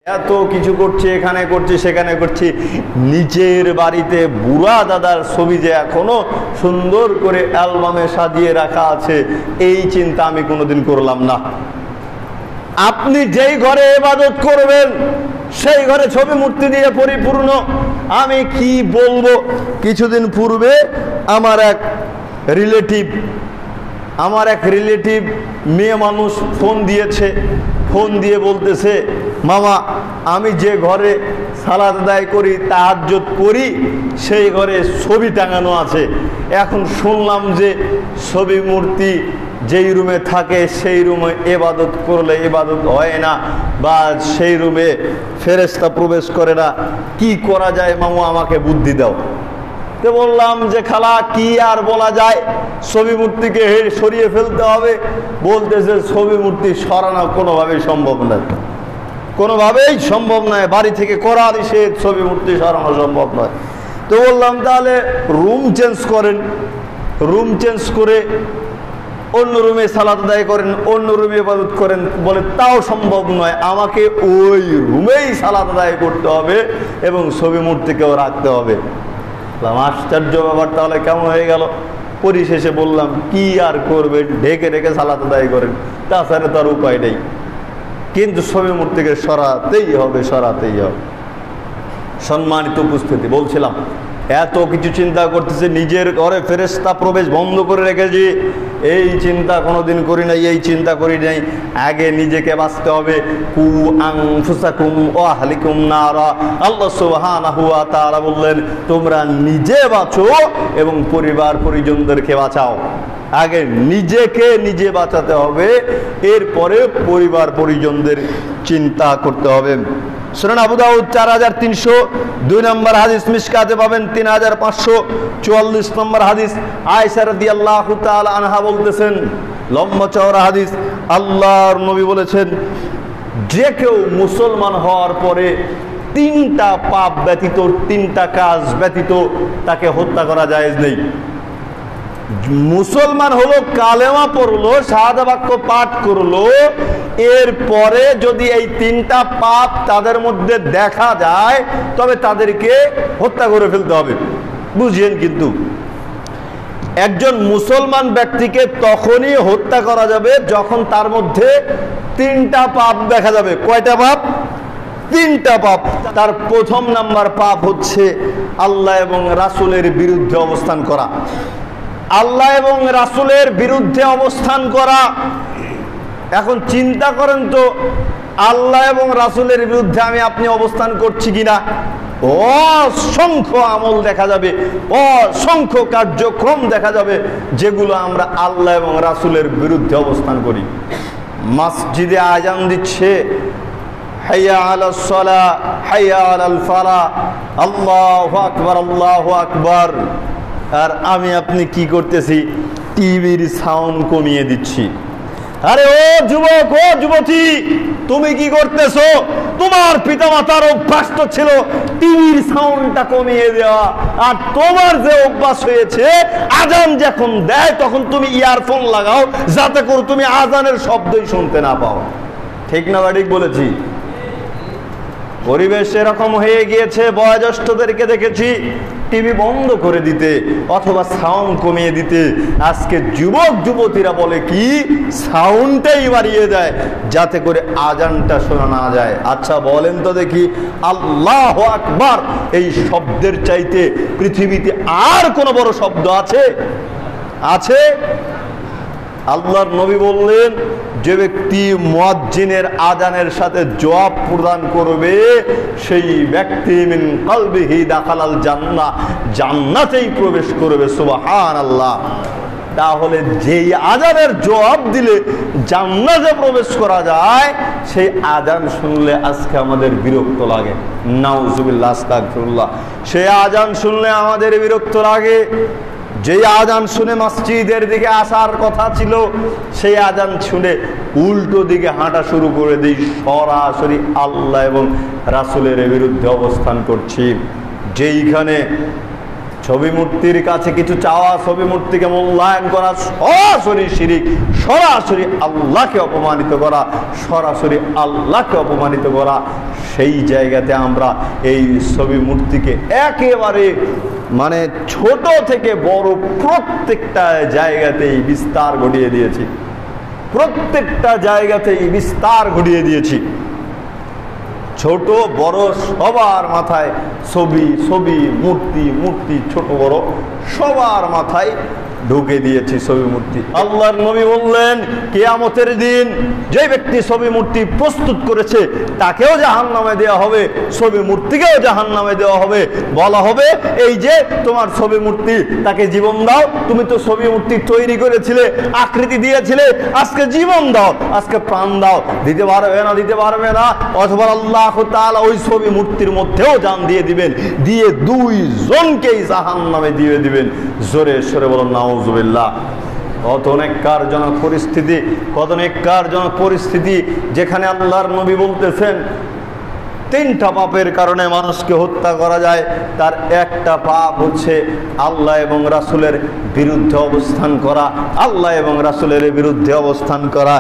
এত কিছু করছি, এখানে করছি সেখানে করছি, নিজের বাড়িতে বুড়া দাদার ছবি যে এখনো সুন্দর করে অ্যালবামে সাজিয়ে রাখা আছে, এই চিন্তা আমি কোনোদিন করলাম না। আপনি যেই ঘরে ইবাদত করবেন সেই ঘরে ছবি মূর্তি দিয়ে পরিপূর্ণ। আমি কি বলবো, কিছুদিন পূর্বে আমার এক রিলেটিভ মেয়ে মানুষ ফোন দিয়েছে, ফোন দিয়ে বলতেছে, মামা আমি যে ঘরে সালাত আদায় করি, তাহাজ্জুদ করি, সেই ঘরে ছবি টাঙানো আছে। এখন শুনলাম যে ছবি মূর্তি যেই রুমে থাকে সেই রুমে ইবাদত করলে ইবাদত হয় না, বা সেই রুমে ফেরেশতা প্রবেশ করে না। কি করা যায় মামু, আমাকে বুদ্ধি দাও। তো বললাম যে খালা কি আর বলা যায়, ছবি মূর্তিকে সরিয়ে ফেলতে হবে। বলতেছে ছবি মূর্তি সরানো কোনোভাবেই সম্ভব নয়, কোনোভাবেই সম্ভব নয়, বাড়ি থেকে করা নিষেধ, ছবি মূর্তি সরানো সম্ভব নয়। তো বললাম তাহলে রুম চেঞ্জ করেন, রুম চেঞ্জ করে অন্য রুমে সালাত আদায় করেন, অন্য রুমে ইবাদত করেন। বলে তাও সম্ভব নয়, আমাকে ওই রুমেই সালাত আদায় করতে হবে এবং ছবি মূর্তিকেও রাখতে হবে। আশ্চর্য ব্যাপার, তাহলে কেমন হয়ে গেল? পরিশেষে বললাম কি আর করবে, ঢেকে ঢেকে সালাত আদায় করেন, তাছাড়া তার উপায় নেই, কিন্তু ছবি মূর্তিকে সরাতেই হবে, সরাতেই হবে। সম্মানিত উপস্থিতি, বলছিলাম এত কিছু চিন্তা করতেছে, নিজের ঘরে ফেরেশতা প্রবেশ বন্ধ করে রেখেছি, এই চিন্তা কোনোদিন করি নাই, এই চিন্তা করি নাই। আগে নিজেকে বাঁচতে হবে। কু আনফুসাকুম ওয়া আহলিকুম নারা, আল্লাহ সুবহানাহু ওয়া তাআলা বললেন তোমরা নিজে বাঁচো এবং পরিবার পরিজনদেরকে বাঁচাও। আগে নিজেকে নিজে বাঁচাতে হবে, এরপরে পরিবার পরিজনদের চিন্তা করতে হবে। সুনান আবু দাউদ 4302 নম্বর হাদিস, মিশকাতে পাবেন 3544 নম্বর হাদিস। আয়েশা রাদিয়াল্লাহু তাআলা আনহা বলতেছেন, লম্বা চওড়া হাদিস, আল্লাহর নবী বলেছেন যে কেউ মুসলমান হওয়ার পরে 3টা পাপ ব্যতীত, 3টা কাজ ব্যতীত তাকে হত্যা করা জায়েজ নেই। মুসলমান হলো, কালেমা পড়লো, শাহাদা বাক্য পাঠ করলো, এরপরে যদি এই 3টা পাপ তাদের মধ্যে দেখা যায় তবে তাদেরকে হত্যা করে ফেলতে হবে। বুঝিয়েন, কিন্তু একজন মুসলমান ব্যক্তিকে তখনই হত্যা করা যাবে যখন তার মধ্যে 3টা পাপ দেখা যাবে। কয়টা পাপ? 3টা পাপ। তার প্রথম নাম্বার পাপ হচ্ছে আল্লাহ এবং রাসূলের বিরুদ্ধে অবস্থান করা। আল্লাহ এবং রাসূলের বিরুদ্ধে অবস্থান করা। এখন চিন্তা করেন তো, আল্লাহ এবং রাসূলের বিরুদ্ধে আমি আপনি অবস্থান করছি কিনা? অসংখ্য আমল দেখা যাবে, অসংখ্য কার্যক্রম দেখা যাবে যেগুলো আমরা আল্লাহ এবং রাসূলের বিরুদ্ধে অবস্থান করি। মসজিদে আযান দিচ্ছে, হাইয়া আলাস সালাহ, হাইয়া আলাল ফালাহ, আল্লাহু আকবার, আল্লাহু আকবার। আর আমি আপনি কি করতেছি? টিভির সাউন্ড কমিয়ে দিচ্ছি। আরে ও যুবক, ও যুবতী, তুমি কি করতেছো? তোমার পিতামাতার অভ্যাস তো ছিল টিভির সাউন্ডটা কমিয়ে দেওয়া, আর তোমার যে অভ্যাস হয়েছে আজান যখন দেয় তখন তুমি ইয়ারফোন লাগাও যাতে করে তুমি আজানের শব্দই শুনতে না পাও। ঠিক না ঠিক বলেছি? পরিবেশ এরকম হয়ে গিয়েছে, বয়োজ্যেষ্ঠদেরকে দেখেছি টিভি বন্ধ করে দিতে অথবা সাউন্ড কমিয়ে দিতে। আজকে যুবক যুবতীরা বলে কি, সাউন্ডটাই বাড়িয়ে দেয় যাতে করে আজানটা শোনা না যায়। আচ্ছা বলেন তো দেখি, আল্লাহু আকবার এই শব্দের চাইতে পৃথিবীতে আর কোন বড় শব্দ আছে? আছে? আল্লাহর নবী বললেন, যে ব্যক্তি মুয়াজ্জিনের আজানের সাথে জবাব প্রদান করবে সেই ব্যক্তি মিন কলবিহি দাখালাল জান্নাহ, জান্নাতেই প্রবেশ করবে। সুবহানাল্লাহ। তাহলে যেই আজানের জবাব দিলে জান্নাতে প্রবেশ করা যায়, সেই আজান শুনলে আজকে আমাদের বিরক্ত লাগে। নাউজুবিল্লাহ, আস্তাগফিরুল্লাহ। সেই আজান শুনলে আমাদের বিরক্ত লাগে। যে আজান শুনে মসজিদের দিকে আসার কথা ছিল, সেই আজান শুনে উল্টো দিকে হাঁটা শুরু করে দিই, সরাসরি আল্লাহ এবং রাসূলের বিরুদ্ধে অবস্থান করছি। যেইখানে ছবি মূর্তির কাছে কিছু চাওয়া, ছবি মূর্তিকে মূল্যায়ন করা, সরাসরি শিরিক, সরাসরি আল্লাহকে অপমানিত করা, সরাসরি আল্লাহকে অপমানিত করা। সেই জায়গাতে আমরা এই ছবি মূর্তিকে একেবারে মানে ছোট থেকে বড় প্রত্যেকটা জায়গাতেই বিস্তার ঘটিয়ে দিয়েছি, প্রত্যেকটা জায়গাতেই বিস্তার ঘটিয়ে দিয়েছি। ছোট বড় সবার মাথায় ছবি, ছবি মূর্তি, মূর্তি ছোট বড় সবার মাথায় ঢুকে দিয়েছি ছবি মূর্তি। আল্লাহর নবী বললেন, কিয়ামতের দিন যে ব্যক্তি ছবি মূর্তি প্রস্তুত করেছে তাকেও জাহান্নামে দেওয়া হবে, ছবি মূর্তিকেও জাহান্নামে দেওয়া হবে। বলা হবে, এই যে তোমার ছবি মূর্তি, তাকে জীবন দাও, তুমি তো ছবি মূর্তি তৈরি করেছিলে, আকৃতি দিয়েছিলে, আজকে জীবন দাও, আজকে প্রাণ দাও। দিতে পারবে না, দিতে পারবে না। অথবা আল্লাহ তাআলা ওই ছবি মূর্তির মধ্যেও জান দিয়ে দিবেন, দিয়ে দুইজনকেই জাহান্নামে দিয়ে দিবেন। জোরে সরে বলুন নাউজুবিল্লাহ। কত নেককারজনক পরিস্থিতি, কত নেককারজনক পরিস্থিতি, যেখানে আল্লাহর নবী বলতেছেন তিনটা পাপের কারণে মানুষকে হত্যা করা যায়। তার একটা পাপ হচ্ছে আল্লাহ এবং রাসূলের বিরুদ্ধে অবস্থান করা, আল্লাহ এবং রাসূলের বিরুদ্ধে অবস্থান করা।